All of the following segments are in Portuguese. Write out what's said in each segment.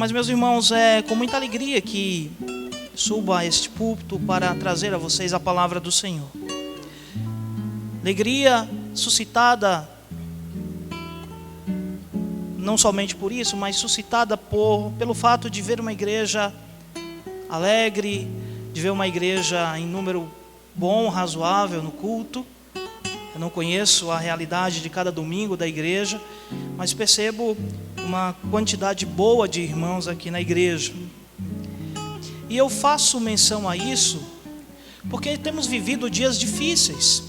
Mas, meus irmãos, é com muita alegria que subo a este púlpito para trazer a vocês a palavra do Senhor. Alegria suscitada não somente por isso, mas suscitada pelo fato de ver uma igreja alegre, de ver uma igreja em número bom, razoável no culto. Eu não conheço a realidade de cada domingo da igreja, mas percebo uma quantidade boa de irmãos aqui na igreja. E eu faço menção a isso porque temos vivido dias difíceis,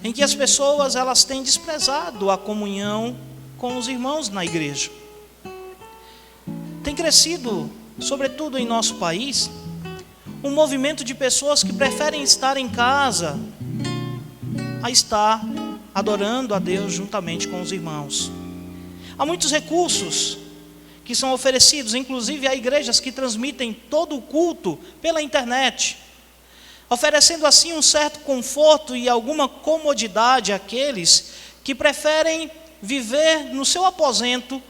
em que as pessoas elas têm desprezado a comunhão com os irmãos na igreja. Tem crescido, sobretudo em nosso país, um movimento de pessoas que preferem estar em casa a estar adorando a Deus juntamente com os irmãos. Há muitos recursos que são oferecidos, inclusive a igrejas que transmitem todo o culto pela internet, oferecendo assim um certo conforto e alguma comodidade àqueles que preferem viver no seu aposento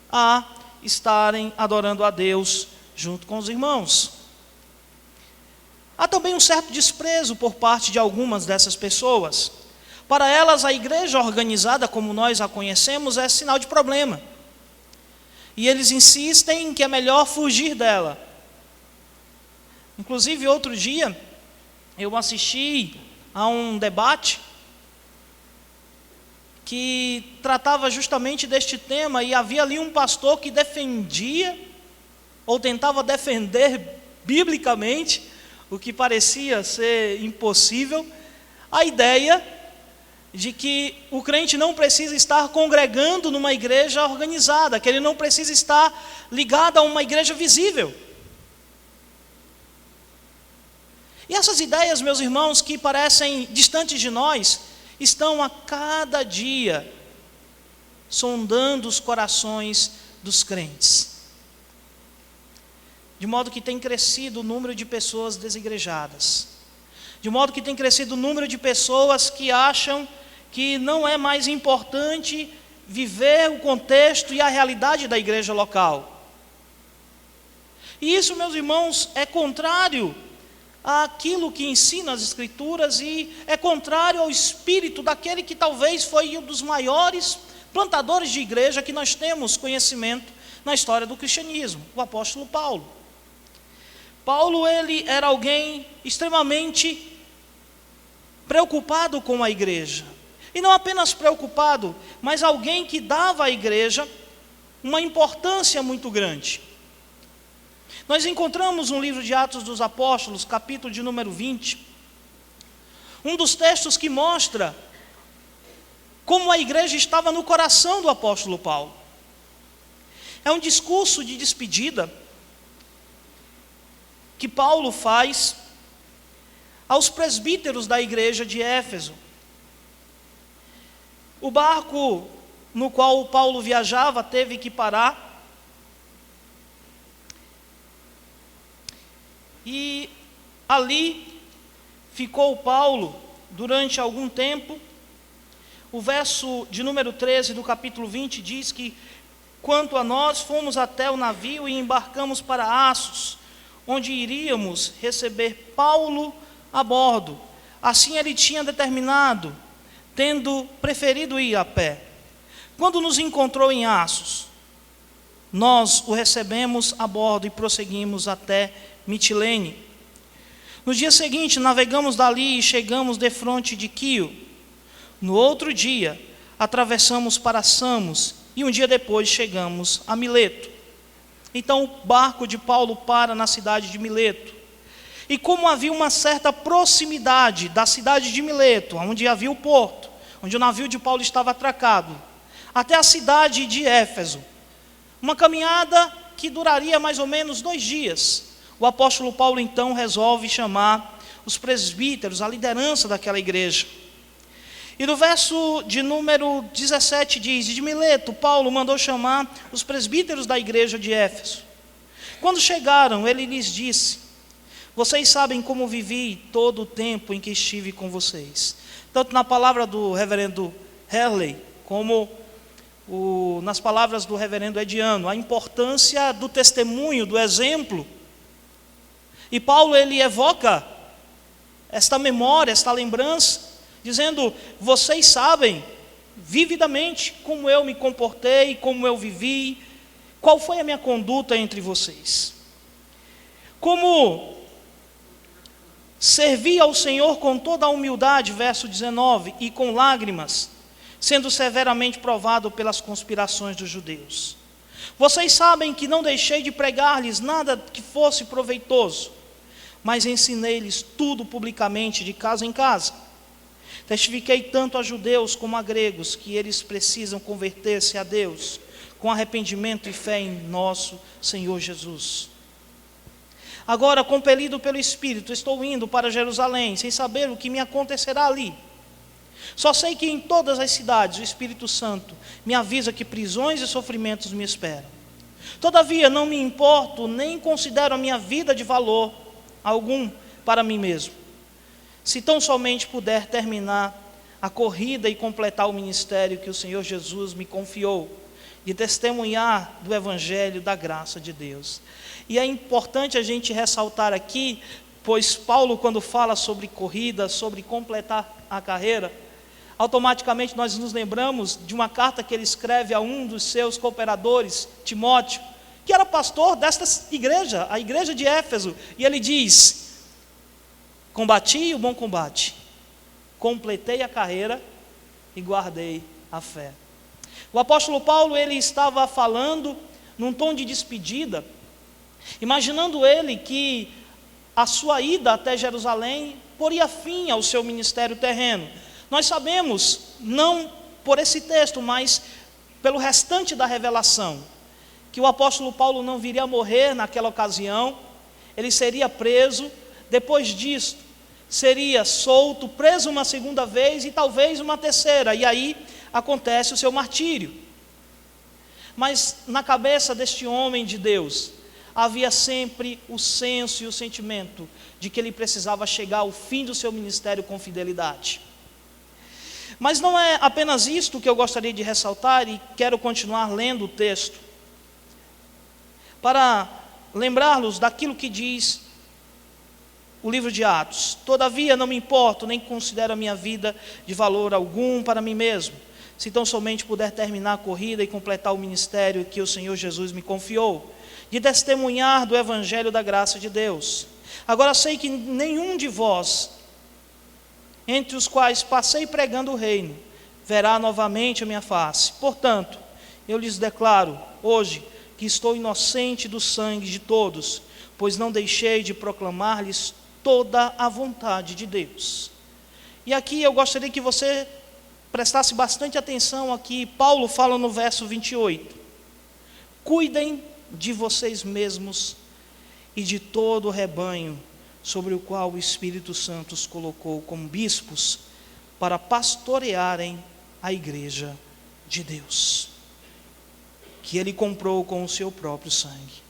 a estarem adorando a Deus junto com os irmãos. Há também um certo desprezo por parte de algumas dessas pessoas. Para elas, a igreja organizada, como nós a conhecemos, é sinal de problema. E eles insistem que é melhor fugir dela. Inclusive, outro dia, eu assisti a um debate que tratava justamente deste tema, e havia ali um pastor que defendia, ou tentava defender biblicamente, o que parecia ser impossível, a ideia de que o crente não precisa estar congregando numa igreja organizada, que ele não precisa estar ligado a uma igreja visível. E essas ideias, meus irmãos, que parecem distantes de nós, estão a cada dia sondando os corações dos crentes. De modo que tem crescido o número de pessoas desigrejadas. De modo que tem crescido o número de pessoas que acham que não é mais importante viver o contexto e a realidade da igreja local. E isso, meus irmãos, é contrário àquilo que ensina as Escrituras e é contrário ao espírito daquele que talvez foi um dos maiores plantadores de igreja que nós temos conhecimento na história do cristianismo, o apóstolo Paulo. Paulo, ele era alguém extremamente preocupado com a igreja. E não apenas preocupado, mas alguém que dava à igreja uma importância muito grande. Nós encontramos no livro de Atos dos Apóstolos, capítulo de número 20, um dos textos que mostra como a igreja estava no coração do apóstolo Paulo. É um discurso de despedida que Paulo faz aos presbíteros da igreja de Éfeso. O barco no qual Paulo viajava teve que parar, e ali ficou Paulo durante algum tempo. O verso de número 13 do capítulo 20 diz que, quanto a nós, fomos até o navio e embarcamos para Assos, onde iríamos receber Paulo a bordo. Assim ele tinha determinado, tendo preferido ir a pé. Quando nos encontrou em Assos, nós o recebemos a bordo e prosseguimos até Mitilene. No dia seguinte, navegamos dali e chegamos defronte de Quio. No outro dia, atravessamos para Samos e um dia depois chegamos a Mileto. Então o barco de Paulo para na cidade de Mileto. E como havia uma certa proximidade da cidade de Mileto, onde havia o porto, onde o navio de Paulo estava atracado, até a cidade de Éfeso, uma caminhada que duraria mais ou menos 2 dias, o apóstolo Paulo então resolve chamar os presbíteros, a liderança daquela igreja. E no verso de número 17 diz: de Mileto, Paulo mandou chamar os presbíteros da igreja de Éfeso. Quando chegaram, ele lhes disse: vocês sabem como vivi todo o tempo em que estive com vocês. Tanto na palavra do reverendo Herley, como nas palavras do reverendo Ediano, a importância do testemunho, do exemplo. E Paulo, ele evoca esta memória, esta lembrança, dizendo: vocês sabem vividamente como eu me comportei, como eu vivi, qual foi a minha conduta entre vocês. Como servi ao Senhor com toda a humildade, verso 19, e com lágrimas, sendo severamente provado pelas conspirações dos judeus. Vocês sabem que não deixei de pregar-lhes nada que fosse proveitoso, mas ensinei-lhes tudo publicamente, de casa em casa. Testifiquei tanto a judeus como a gregos que eles precisam converter-se a Deus, com arrependimento e fé em nosso Senhor Jesus. Agora, compelido pelo Espírito, estou indo para Jerusalém, sem saber o que me acontecerá ali. Só sei que em todas as cidades o Espírito Santo me avisa que prisões e sofrimentos me esperam. Todavia, não me importo, nem considero a minha vida de valor algum para mim mesmo, se tão somente puder terminar a corrida e completar o ministério que o Senhor Jesus me confiou, de testemunhar do Evangelho da graça de Deus. E é importante a gente ressaltar aqui, pois Paulo, quando fala sobre corrida, sobre completar a carreira, automaticamente nós nos lembramos de uma carta que ele escreve a um dos seus cooperadores, Timóteo, que era pastor desta igreja, a igreja de Éfeso, e ele diz: combati o bom combate, completei a carreira e guardei a fé. O apóstolo Paulo, ele estava falando num tom de despedida, imaginando ele que a sua ida até Jerusalém poria fim ao seu ministério terreno. Nós sabemos, não por esse texto, mas pelo restante da revelação, que o apóstolo Paulo não viria a morrer naquela ocasião, ele seria preso, depois disso seria solto, preso uma segunda vez e talvez uma terceira, e aí acontece o seu martírio. Mas na cabeça deste homem de Deus havia sempre o senso e o sentimento de que ele precisava chegar ao fim do seu ministério com fidelidade. Mas não é apenas isto que eu gostaria de ressaltar, e quero continuar lendo o texto, para lembrar-los daquilo que diz o livro de Atos. Todavia não me importo, nem considero a minha vida de valor algum para mim mesmo, se tão somente puder terminar a corrida e completar o ministério que o Senhor Jesus me confiou, de testemunhar do Evangelho da graça de Deus. Agora sei que nenhum de vós, entre os quais passei pregando o reino, verá novamente a minha face. Portanto, eu lhes declaro hoje que estou inocente do sangue de todos, pois não deixei de proclamar-lhes toda a vontade de Deus. E aqui eu gostaria que você prestasse bastante atenção aqui. Paulo fala no verso 28. Cuidem de vocês mesmos e de todo o rebanho sobre o qual o Espírito Santo os colocou como bispos para pastorearem a igreja de Deus, que ele comprou com o seu próprio sangue.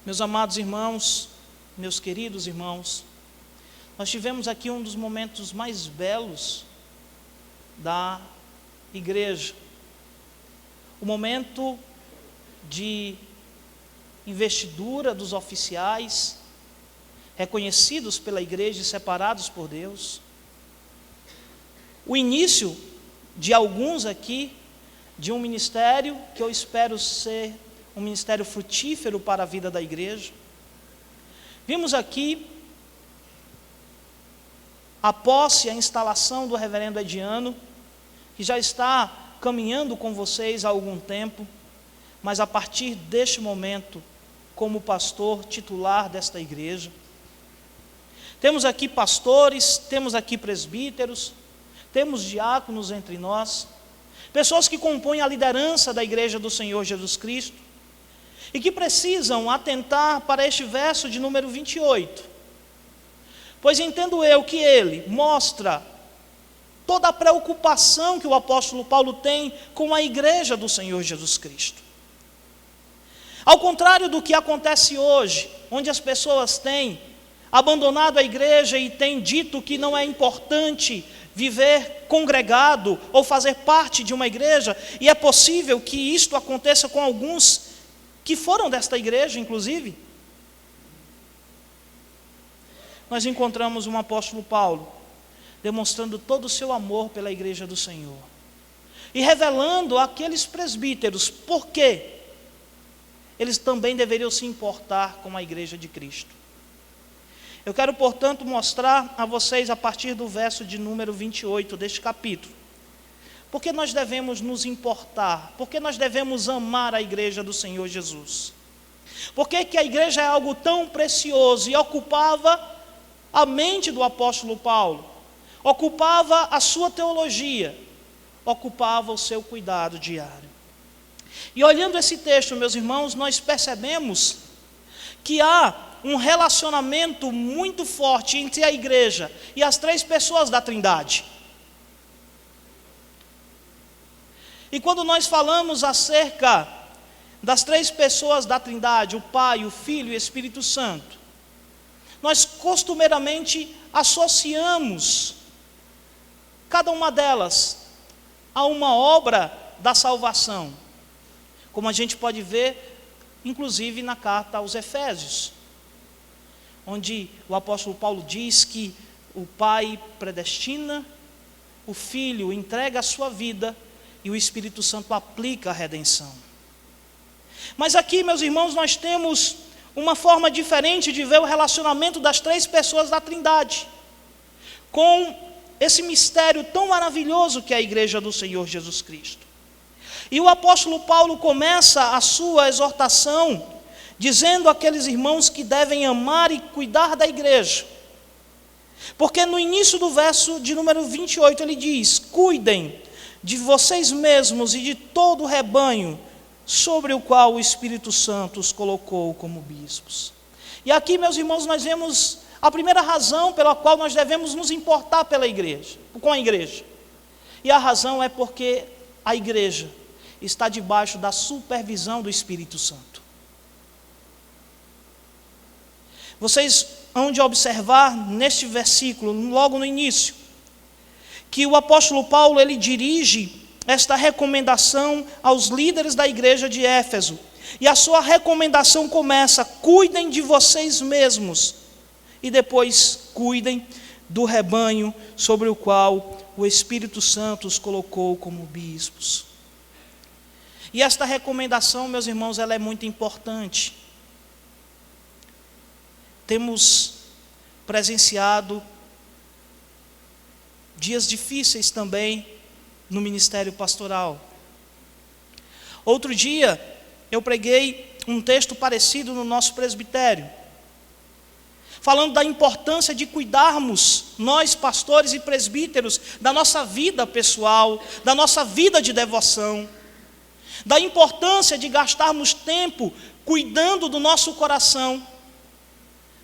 Meus amados irmãos, meus queridos irmãos, nós tivemos aqui um dos momentos mais belos da igreja, o momento de investidura dos oficiais, reconhecidos pela igreja e separados por Deus, o início de alguns aqui, de um ministério que eu espero ser um ministério frutífero para a vida da igreja. Vimos aqui a posse e a instalação do reverendo Ediano, que já está caminhando com vocês há algum tempo, mas a partir deste momento, como pastor titular desta igreja. Temos aqui pastores, temos aqui presbíteros, temos diáconos entre nós, pessoas que compõem a liderança da igreja do Senhor Jesus Cristo, e que precisam atentar para este verso de número 28, pois entendo eu que ele mostra toda a preocupação que o apóstolo Paulo tem com a igreja do Senhor Jesus Cristo. Ao contrário do que acontece hoje, onde as pessoas têm abandonado a igreja e têm dito que não é importante viver congregado ou fazer parte de uma igreja, e é possível que isto aconteça com alguns que foram desta igreja, inclusive. Nós encontramos um apóstolo Paulo demonstrando todo o seu amor pela igreja do Senhor e revelando àqueles presbíteros por que eles também deveriam se importar com a igreja de Cristo. Eu quero, portanto, mostrar a vocês a partir do verso de número 28 deste capítulo. Por que nós devemos nos importar? Por que nós devemos amar a igreja do Senhor Jesus? Por que a igreja é algo tão precioso e ocupava a mente do apóstolo Paulo? Ocupava a sua teologia, ocupava o seu cuidado diário. E olhando esse texto, meus irmãos, nós percebemos que há um relacionamento muito forte entre a igreja e as três pessoas da Trindade. E quando nós falamos acerca das três pessoas da Trindade, o Pai, o Filho e o Espírito Santo, nós costumeiramente associamos cada uma delas a uma obra da salvação, como a gente pode ver, inclusive na carta aos Efésios, onde o apóstolo Paulo diz que o Pai predestina, o Filho entrega a sua vida e o Espírito Santo aplica a redenção. Mas aqui, meus irmãos, nós temos uma forma diferente de ver o relacionamento das três pessoas da Trindade, com esse mistério tão maravilhoso que é a igreja do Senhor Jesus Cristo. E o apóstolo Paulo começa a sua exortação dizendo àqueles irmãos que devem amar e cuidar da igreja. Porque no início do verso de número 28 ele diz: cuidem de vocês mesmos e de todo o rebanho sobre o qual o Espírito Santo os colocou como bispos. E aqui, meus irmãos, nós vemos a primeira razão pela qual nós devemos nos importar pela igreja, com a igreja. E a razão é porque a igreja está debaixo da supervisão do Espírito Santo. Vocês hão de observar neste versículo, logo no início, que o apóstolo Paulo ele dirige esta recomendação aos líderes da igreja de Éfeso. E a sua recomendação começa: cuidem de vocês mesmos, e depois cuidem do rebanho sobre o qual o Espírito Santo os colocou como bispos. E esta recomendação, meus irmãos, ela é muito importante. Temos presenciado dias difíceis também no ministério pastoral. Outro dia, eu preguei um texto parecido no nosso presbitério, falando da importância de cuidarmos, nós pastores e presbíteros, da nossa vida pessoal, da nossa vida de devoção, da importância de gastarmos tempo cuidando do nosso coração,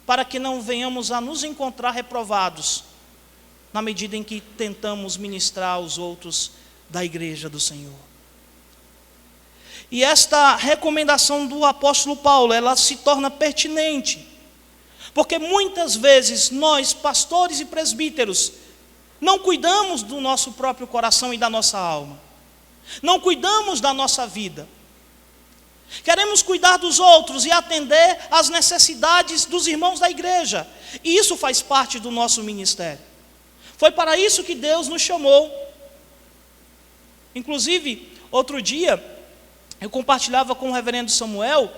para que não venhamos a nos encontrar reprovados, na medida em que tentamos ministrar aos outros da igreja do Senhor. E esta recomendação do apóstolo Paulo, ela se torna pertinente, porque muitas vezes nós, pastores e presbíteros, não cuidamos do nosso próprio coração e da nossa alma, não cuidamos da nossa vida. Queremos cuidar dos outros e atender às necessidades dos irmãos da igreja, e isso faz parte do nosso ministério. Foi para isso que Deus nos chamou. Inclusive, outro dia, eu compartilhava com o reverendo Samuel,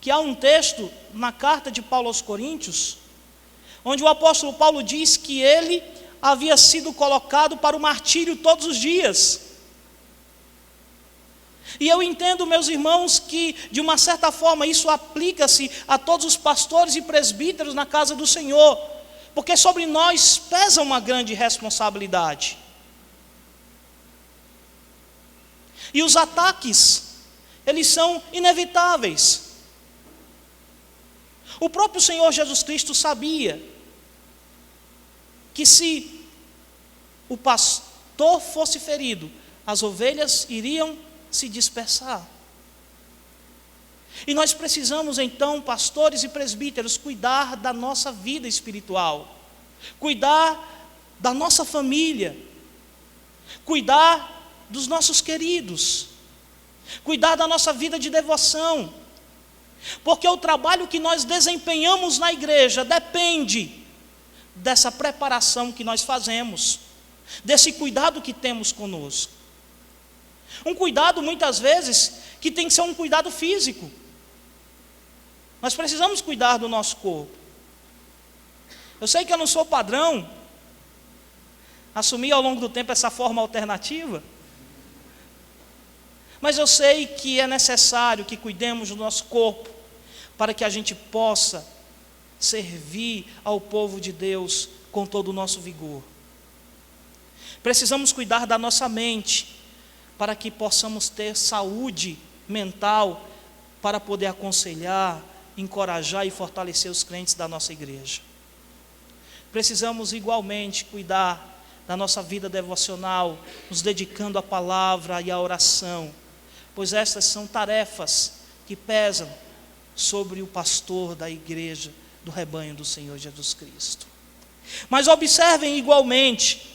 que há um texto na carta de Paulo aos Coríntios, onde o apóstolo Paulo diz que ele havia sido colocado para o martírio todos os dias. E eu entendo, meus irmãos, que de uma certa forma isso aplica-se a todos os pastores e presbíteros na casa do Senhor, porque sobre nós pesa uma grande responsabilidade. E os ataques, eles são inevitáveis. O próprio Senhor Jesus Cristo sabia que se o pastor fosse ferido, as ovelhas iriam se dispersar. E nós precisamos então, pastores e presbíteros, cuidar da nossa vida espiritual, cuidar da nossa família, cuidar dos nossos queridos, cuidar da nossa vida de devoção, porque o trabalho que nós desempenhamos na igreja depende dessa preparação que nós fazemos, desse cuidado que temos conosco. Um cuidado, muitas vezes, que tem que ser um cuidado físico. Nós precisamos cuidar do nosso corpo. Eu sei que eu não sou padrão, assumi ao longo do tempo essa forma alternativa, mas eu sei que é necessário que cuidemos do nosso corpo, para que a gente possa servir ao povo de Deus com todo o nosso vigor. Precisamos cuidar da nossa mente, para que possamos ter saúde mental, para poder aconselhar, encorajar e fortalecer os crentes da nossa igreja. Precisamos igualmente cuidar da nossa vida devocional, nos dedicando à palavra e à oração, pois estas são tarefas que pesam sobre o pastor da igreja, do rebanho do Senhor Jesus Cristo. Mas observem igualmente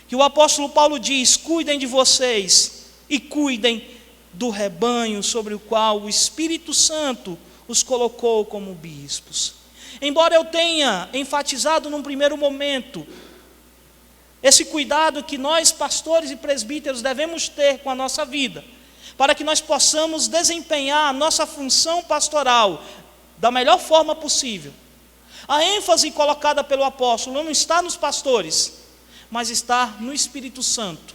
que o apóstolo Paulo diz: cuidem de vocês e cuidem do rebanho sobre o qual o Espírito Santo os colocou como bispos. Embora eu tenha enfatizado num primeiro momento esse cuidado que nós, pastores e presbíteros, devemos ter com a nossa vida, para que nós possamos desempenhar a nossa função pastoral da melhor forma possível, a ênfase colocada pelo apóstolo não está nos pastores, mas está no Espírito Santo,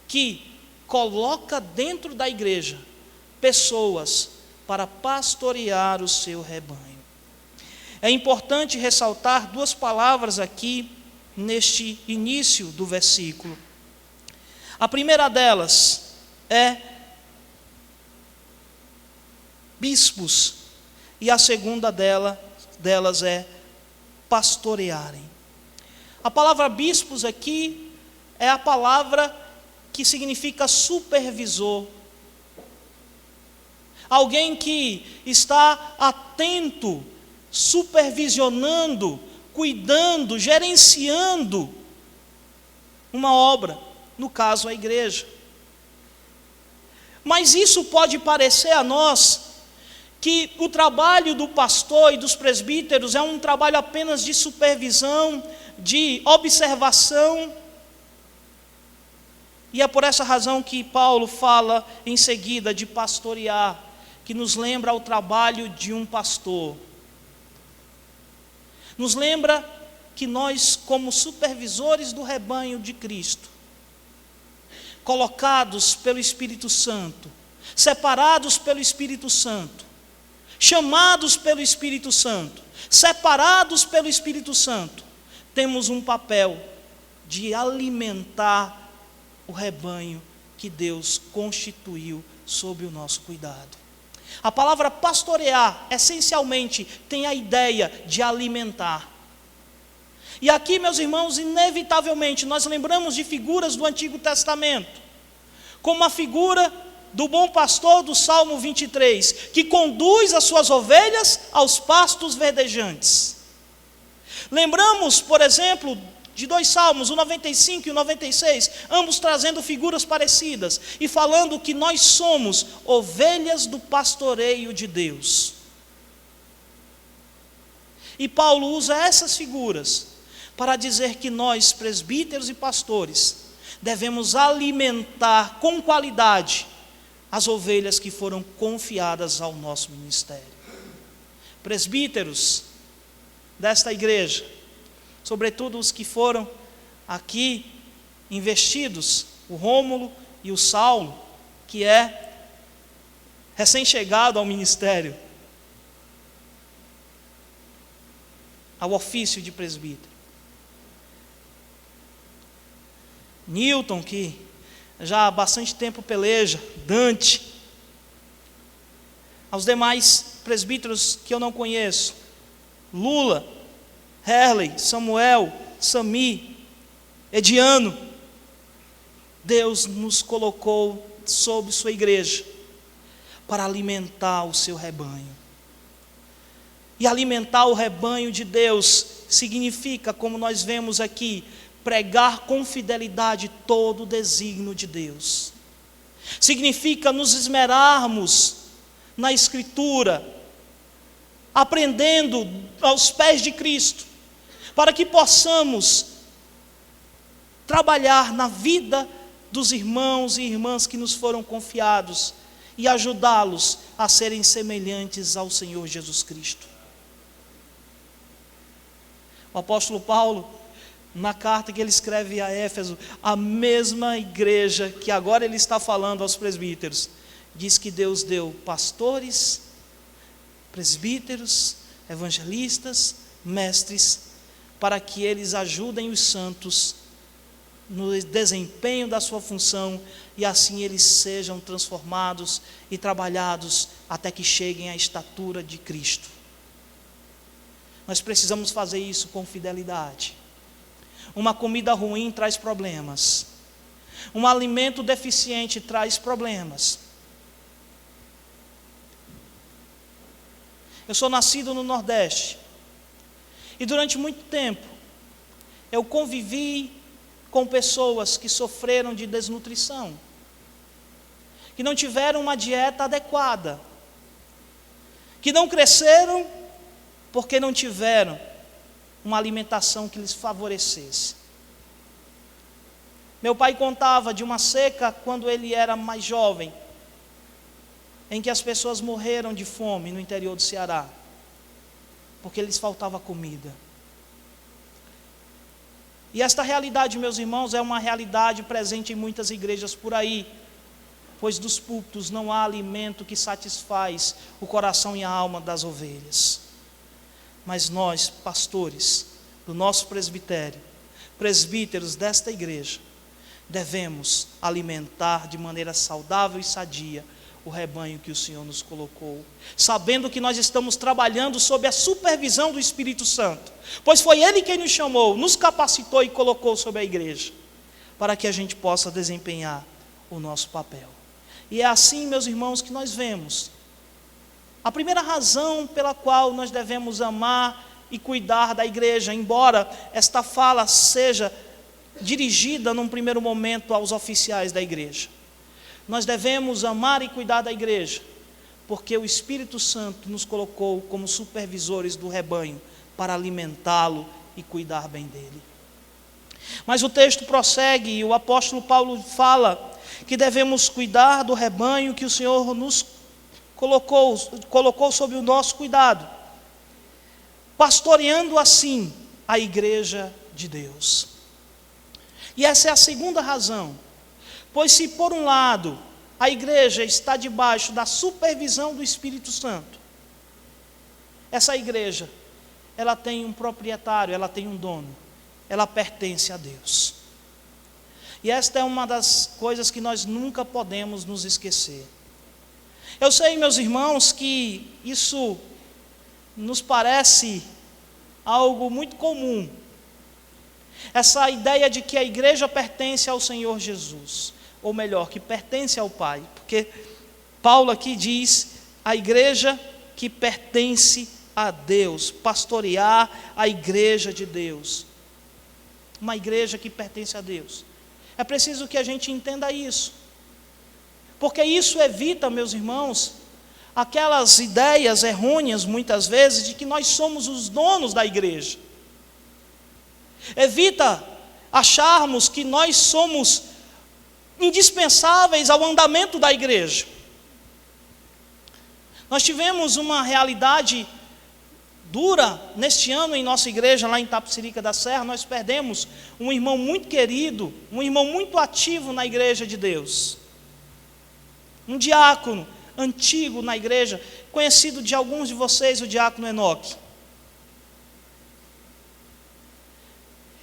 que coloca dentro da igreja pessoas para pastorear o seu rebanho. É importante ressaltar duas palavras aqui neste início do versículo. A primeira delas é bispos, e a segunda delas é pastorearem. A palavra bispos aqui é a palavra que significa supervisor. Alguém que está atento, supervisionando, cuidando, gerenciando uma obra, no caso a igreja. Mas isso pode parecer a nós que o trabalho do pastor e dos presbíteros é um trabalho apenas de supervisão, de observação. E é por essa razão que Paulo fala em seguida de pastorear, que nos lembra o trabalho de um pastor. Nos lembra que nós, como supervisores do rebanho de Cristo, colocados pelo Espírito Santo, separados pelo Espírito Santo, chamados pelo Espírito Santo, separados pelo Espírito Santo, temos um papel de alimentar o rebanho que Deus constituiu sob o nosso cuidado. A palavra pastorear, essencialmente, tem a ideia de alimentar. E aqui, meus irmãos, inevitavelmente, nós lembramos de figuras do Antigo Testamento, como a figura do bom pastor do Salmo 23, que conduz as suas ovelhas aos pastos verdejantes. Lembramos, por exemplo, de dois salmos, o 95 e o 96, ambos trazendo figuras parecidas e falando que nós somos ovelhas do pastoreio de Deus. E Paulo usa essas figuras para dizer que nós, presbíteros e pastores, devemos alimentar com qualidade as ovelhas que foram confiadas ao nosso ministério. Presbíteros desta igreja, sobretudo os que foram aqui investidos, o Rômulo e o Saulo, que é recém-chegado ao ministério, ao ofício de presbítero. Newton, que já há bastante tempo peleja, Dante, aos demais presbíteros que eu não conheço, Lula, Herley, Samuel, Sami, Ediano. Deus nos colocou sob sua igreja para alimentar o seu rebanho. E alimentar o rebanho de Deus significa, como nós vemos aqui, pregar com fidelidade todo o desígnio de Deus. Significa nos esmerarmos na Escritura, aprendendo aos pés de Cristo, para que possamos trabalhar na vida dos irmãos e irmãs que nos foram confiados e ajudá-los a serem semelhantes ao Senhor Jesus Cristo. O apóstolo Paulo, na carta que ele escreve a Éfeso, a mesma igreja que agora ele está falando aos presbíteros, diz que Deus deu pastores, presbíteros, evangelistas, mestres, para que eles ajudem os santos no desempenho da sua função, e assim eles sejam transformados e trabalhados até que cheguem à estatura de Cristo. Nós precisamos fazer isso com fidelidade. Uma comida ruim traz problemas. Um alimento deficiente traz problemas. Eu sou nascido no Nordeste. E durante muito tempo, eu convivi com pessoas que sofreram de desnutrição, que não tiveram uma dieta adequada, que não cresceram porque não tiveram uma alimentação que lhes favorecesse. Meu pai contava de uma seca quando ele era mais jovem, em que as pessoas morreram de fome no interior do Ceará, porque lhes faltava comida. E esta realidade, meus irmãos, é uma realidade presente em muitas igrejas por aí, pois dos púlpitos não há alimento que satisfaz o coração e a alma das ovelhas. Mas nós, pastores do nosso presbitério, presbíteros desta igreja, devemos alimentar de maneira saudável e sadia o rebanho que o Senhor nos colocou, sabendo que nós estamos trabalhando sob a supervisão do Espírito Santo, pois foi Ele quem nos chamou, nos capacitou e colocou sobre a igreja, para que a gente possa desempenhar o nosso papel. E é assim, meus irmãos, que nós vemos a primeira razão pela qual nós devemos amar e cuidar da igreja, embora esta fala seja dirigida num primeiro momento aos oficiais da igreja. Nós devemos amar e cuidar da igreja, porque o Espírito Santo nos colocou como supervisores do rebanho para alimentá-lo e cuidar bem dele. Mas o texto prossegue e o apóstolo Paulo fala que devemos cuidar do rebanho que o Senhor nos colocou sob o nosso cuidado, pastoreando assim a igreja de Deus. E essa é a segunda razão, pois se por um lado a igreja está debaixo da supervisão do Espírito Santo, essa igreja, ela tem um proprietário, ela tem um dono, ela pertence a Deus. E esta é uma das coisas que nós nunca podemos nos esquecer. Eu sei, meus irmãos, que isso nos parece algo muito comum, essa ideia de que a igreja pertence ao Senhor Jesus, ou melhor, que pertence ao Pai, porque Paulo aqui diz a igreja que pertence a Deus, pastorear a igreja de Deus, uma igreja que pertence a Deus. É preciso que a gente entenda isso, porque isso evita, meus irmãos, aquelas ideias errôneas muitas vezes de que nós somos os donos da igreja. Evita acharmos que nós somos indispensáveis ao andamento da igreja. Nós tivemos uma realidade dura neste ano em nossa igreja, lá em Itapecerica da Serra. Nós perdemos um irmão muito querido, um irmão muito ativo na igreja de Deus, um diácono antigo na igreja, conhecido de alguns de vocês, o diácono Enoque.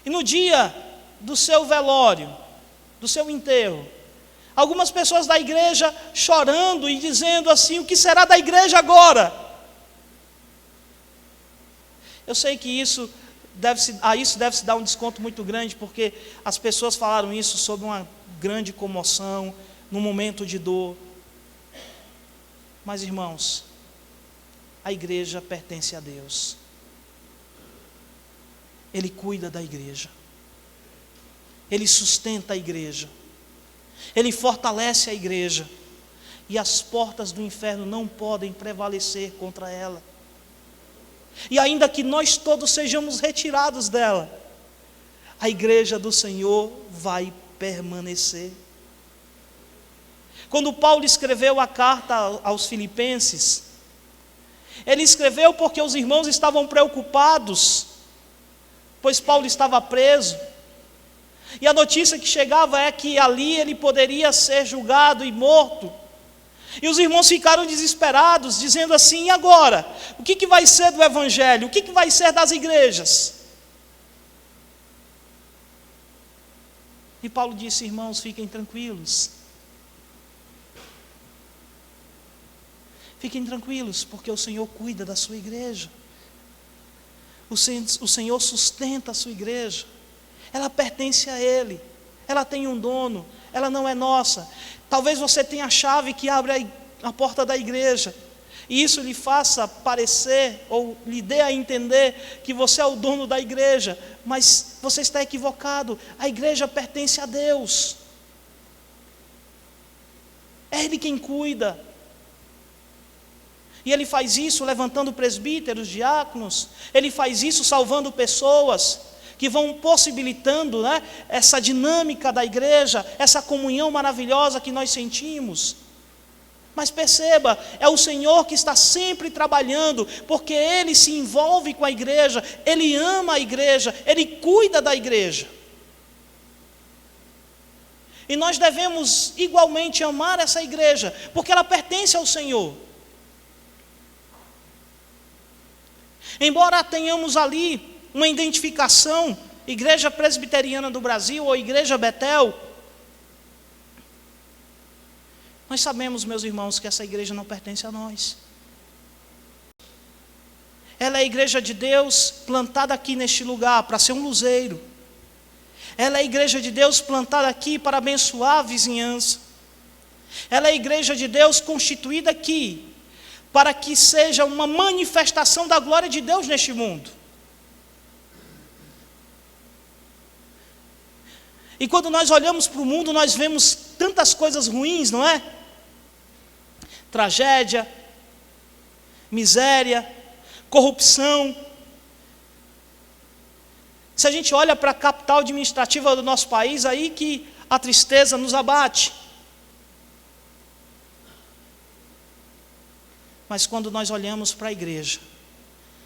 E no dia do seu velório, do seu enterro, algumas pessoas da igreja chorando e dizendo assim: o que será da igreja agora? Eu sei que isso deve-se dar um desconto muito grande, porque as pessoas falaram isso sob uma grande comoção, num momento de dor. Mas, irmãos, a igreja pertence a Deus. Ele cuida da igreja. Ele sustenta a igreja, Ele fortalece a igreja, e as portas do inferno não podem prevalecer contra ela. E ainda que nós todos sejamos retirados dela, a igreja do Senhor vai permanecer. Quando Paulo escreveu a carta aos Filipenses, ele escreveu porque os irmãos estavam preocupados, pois Paulo estava preso, e a notícia que chegava é que ali ele poderia ser julgado e morto. E os irmãos ficaram desesperados, dizendo assim: e agora? O que vai ser do evangelho? O que vai ser das igrejas? E Paulo disse: irmãos, fiquem tranquilos. Fiquem tranquilos, porque o Senhor cuida da sua igreja. O Senhor sustenta a sua igreja. Ela pertence a Ele. Ela tem um dono. Ela não é nossa. Talvez você tenha a chave que abre a porta da igreja, e isso lhe faça parecer, ou lhe dê a entender que você é o dono da igreja, mas você está equivocado. A igreja pertence a Deus. É Ele quem cuida. E Ele faz isso levantando presbíteros, diáconos. Ele faz isso salvando pessoas que vão possibilitando, essa dinâmica da igreja, essa comunhão maravilhosa que nós sentimos. Mas perceba, é o Senhor que está sempre trabalhando, porque Ele se envolve com a igreja, Ele ama a igreja, Ele cuida da igreja. E nós devemos igualmente amar essa igreja, porque ela pertence ao Senhor. Embora tenhamos ali uma identificação, Igreja Presbiteriana do Brasil ou Igreja Betel, nós sabemos, meus irmãos, que essa igreja não pertence a nós. Ela é a igreja de Deus plantada aqui neste lugar para ser um luzeiro. Ela é a igreja de Deus plantada aqui para abençoar a vizinhança. Ela é a igreja de Deus constituída aqui para que seja uma manifestação da glória de Deus neste mundo. E quando nós olhamos para o mundo, nós vemos tantas coisas ruins, não é? Tragédia, miséria, corrupção. Se a gente olha para a capital administrativa do nosso país, aí que a tristeza nos abate. Mas quando nós olhamos para a igreja,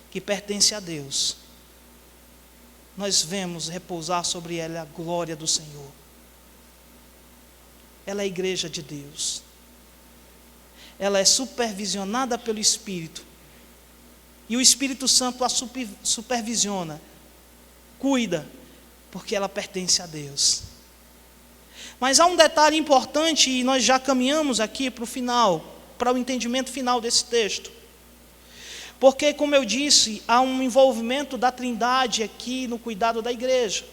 que pertence a Deus, nós vemos repousar sobre ela a glória do Senhor. Ela é a igreja de Deus. Ela é supervisionada pelo Espírito. E o Espírito Santo a supervisiona, cuida, porque ela pertence a Deus. Mas há um detalhe importante, e nós já caminhamos aqui para o final, para o entendimento final desse texto. Porque, como eu disse, há um envolvimento da Trindade aqui no cuidado da igreja.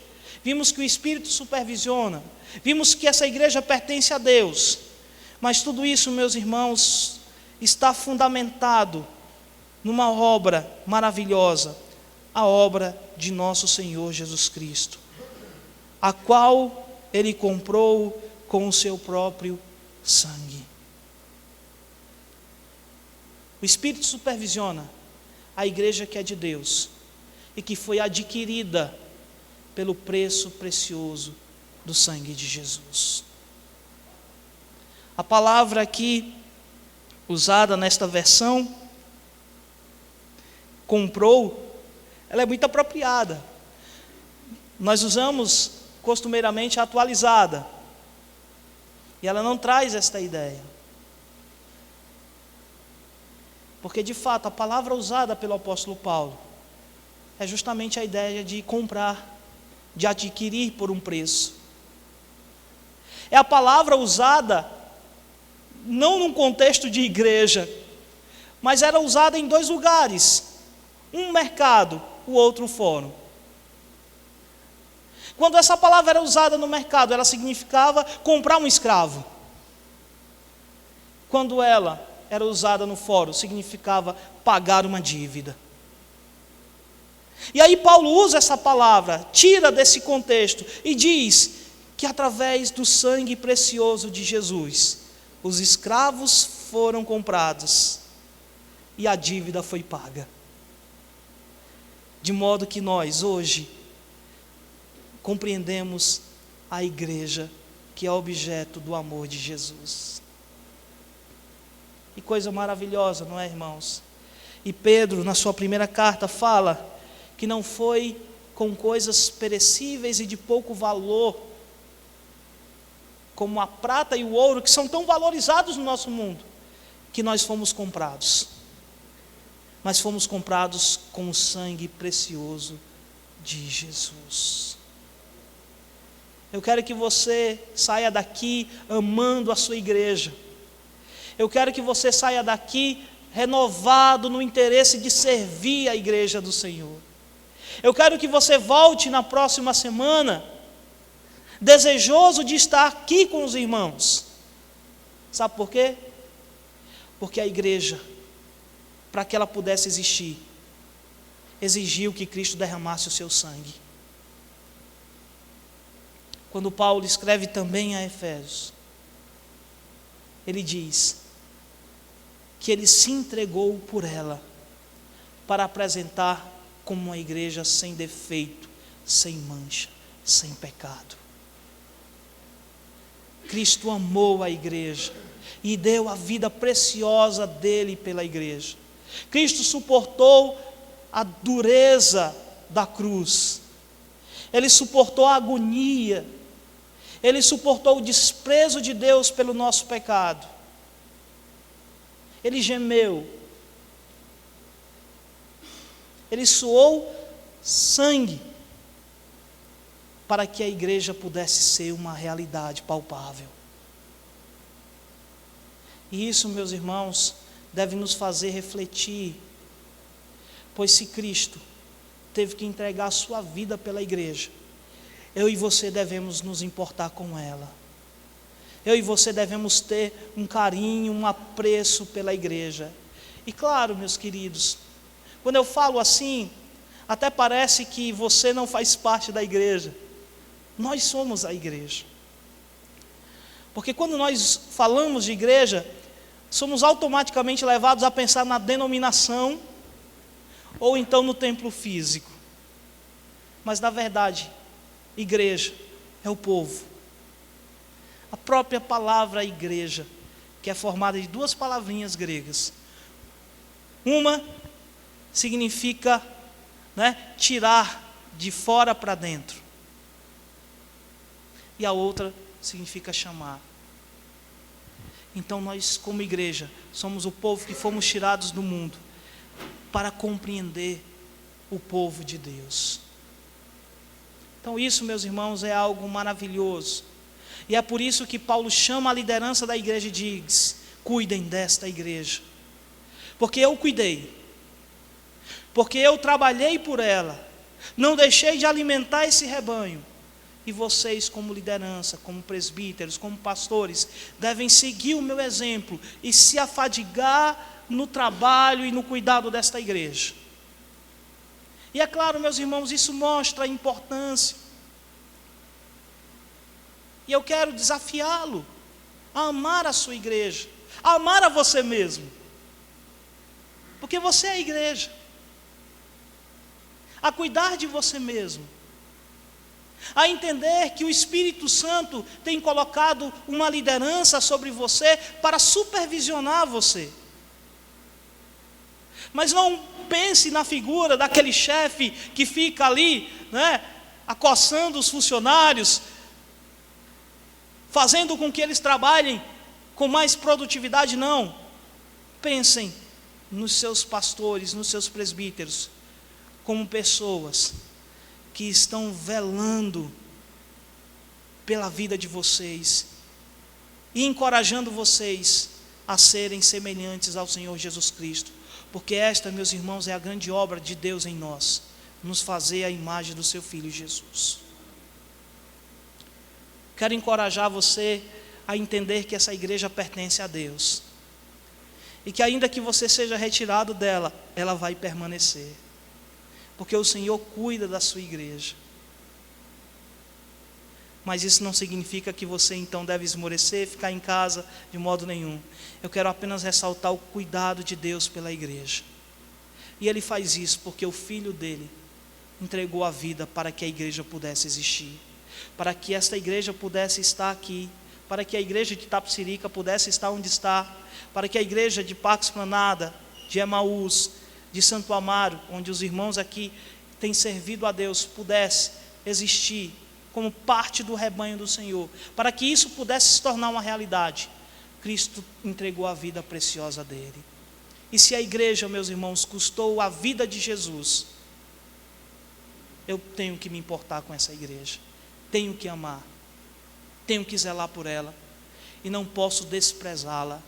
Vimos que o Espírito supervisiona, vimos que essa igreja pertence a Deus. Mas tudo isso, meus irmãos, está fundamentado numa obra maravilhosa, a obra de nosso Senhor Jesus Cristo, a qual Ele comprou com o seu próprio sangue. O Espírito supervisiona a igreja que é de Deus e que foi adquirida pelo preço precioso do sangue de Jesus. A palavra aqui usada nesta versão, comprou, ela é muito apropriada. Nós usamos costumeiramente a atualizada, e ela não traz esta ideia. Porque, de fato, a palavra usada pelo apóstolo Paulo é justamente a ideia de comprar, de adquirir por um preço. É a palavra usada não num contexto de igreja, mas era usada em dois lugares, um mercado, o outro fórum. Quando essa palavra era usada no mercado, ela significava comprar um escravo. Quando ela era usada no fórum, significava pagar uma dívida. E aí Paulo usa essa palavra, tira desse contexto e diz que através do sangue precioso de Jesus, os escravos foram comprados e a dívida foi paga. De modo que nós hoje compreendemos a igreja que é objeto do amor de Jesus. Que coisa maravilhosa, não é, irmãos? E Pedro, na sua primeira carta, fala que não foi com coisas perecíveis e de pouco valor, como a prata e o ouro, que são tão valorizados no nosso mundo, que nós fomos comprados. Mas fomos comprados com o sangue precioso de Jesus. Eu quero que você saia daqui amando a sua igreja. Eu quero que você saia daqui renovado no interesse de servir a igreja do Senhor. Eu quero que você volte na próxima semana desejoso de estar aqui com os irmãos. Sabe por quê? Porque a igreja, para que ela pudesse existir, exigiu que Cristo derramasse o seu sangue. Quando Paulo escreve também a Efésios, ele diz que ele se entregou por ela para apresentar como uma igreja sem defeito, sem mancha, sem pecado. Cristo amou a igreja e deu a vida preciosa dele pela igreja. Cristo suportou a dureza da cruz, ele suportou a agonia, ele suportou o desprezo de Deus pelo nosso pecado, ele gemeu, ele suou sangue, para que a igreja pudesse ser uma realidade palpável. E isso, meus irmãos, deve nos fazer refletir, pois se Cristo teve que entregar a sua vida pela igreja, eu e você devemos nos importar com ela. Eu e você devemos ter um carinho, um apreço pela igreja. E claro, meus queridos, quando eu falo assim, até parece que você não faz parte da igreja. Nós somos a igreja. Porque quando nós falamos de igreja, somos automaticamente levados a pensar na denominação ou então no templo físico. Mas na verdade, igreja é o povo. A própria palavra igreja, que é formada de duas palavrinhas gregas. Uma significa, tirar de fora para dentro. E a outra significa chamar. Então nós, como igreja, somos o povo que fomos tirados do mundo para compreender o povo de Deus. Então isso, meus irmãos, é algo maravilhoso. E é por isso que Paulo chama a liderança da igreja e diz: cuidem desta igreja. Porque eu cuidei. Porque eu trabalhei por ela. Não deixei de alimentar esse rebanho. E vocês, como liderança, como presbíteros, como pastores, devem seguir o meu exemplo e se afadigar no trabalho e no cuidado desta igreja. E é claro, meus irmãos, isso mostra a importância. E eu quero desafiá-lo a amar a sua igreja, a amar a você mesmo. Porque você é a igreja. A cuidar de você mesmo. A entender que o Espírito Santo tem colocado uma liderança sobre você para supervisionar você. Mas não pense na figura daquele chefe que fica ali, acossando os funcionários, fazendo com que eles trabalhem com mais produtividade, não. Pensem nos seus pastores, nos seus presbíteros, como pessoas que estão velando pela vida de vocês e encorajando vocês a serem semelhantes ao Senhor Jesus Cristo, porque esta, meus irmãos, é a grande obra de Deus em nós, nos fazer a imagem do seu Filho Jesus. Quero encorajar você a entender que essa igreja pertence a Deus, e que ainda que você seja retirado dela, ela vai permanecer, porque o Senhor cuida da sua igreja. Mas isso não significa que você então deve esmorecer, ficar em casa de modo nenhum. Eu quero apenas ressaltar o cuidado de Deus pela igreja. E Ele faz isso porque o Filho dele entregou a vida para que a igreja pudesse existir, para que esta igreja pudesse estar aqui, para que a igreja de Itapecerica pudesse estar onde está, para que a igreja de Pax Esplanada, de Emaús, de Santo Amaro, onde os irmãos aqui têm servido a Deus, pudesse existir como parte do rebanho do Senhor. Para que isso pudesse se tornar uma realidade, Cristo entregou a vida preciosa dele. E se a igreja, meus irmãos, custou a vida de Jesus, eu tenho que me importar com essa igreja, tenho que amar, tenho que zelar por ela, e não posso desprezá-la,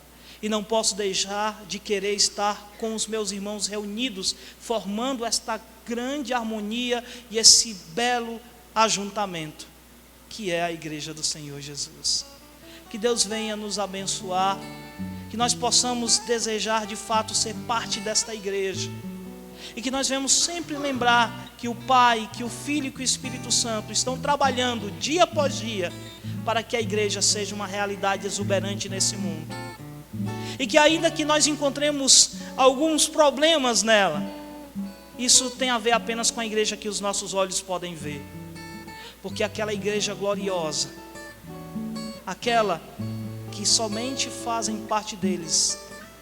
e não posso deixar de querer estar com os meus irmãos reunidos, formando esta grande harmonia e esse belo ajuntamento, que é a igreja do Senhor Jesus. Que Deus venha nos abençoar, que nós possamos desejar de fato ser parte desta igreja, e que nós venhamos sempre lembrar que o Pai, que o Filho e que o Espírito Santo estão trabalhando dia após dia para que a igreja seja uma realidade exuberante nesse mundo. E que ainda que nós encontremos alguns problemas nela, isso tem a ver apenas com a igreja que os nossos olhos podem ver. Porque aquela igreja gloriosa, aquela que somente fazem parte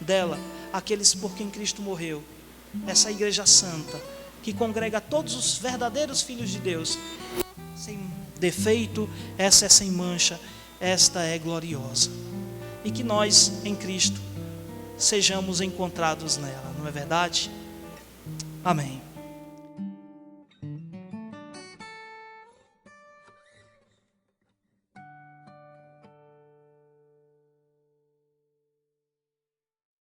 dela, aqueles por quem Cristo morreu, essa igreja santa, que congrega todos os verdadeiros filhos de Deus, sem defeito, essa é sem mancha, esta é gloriosa. E que nós, em Cristo, sejamos encontrados nela, não é verdade? Amém.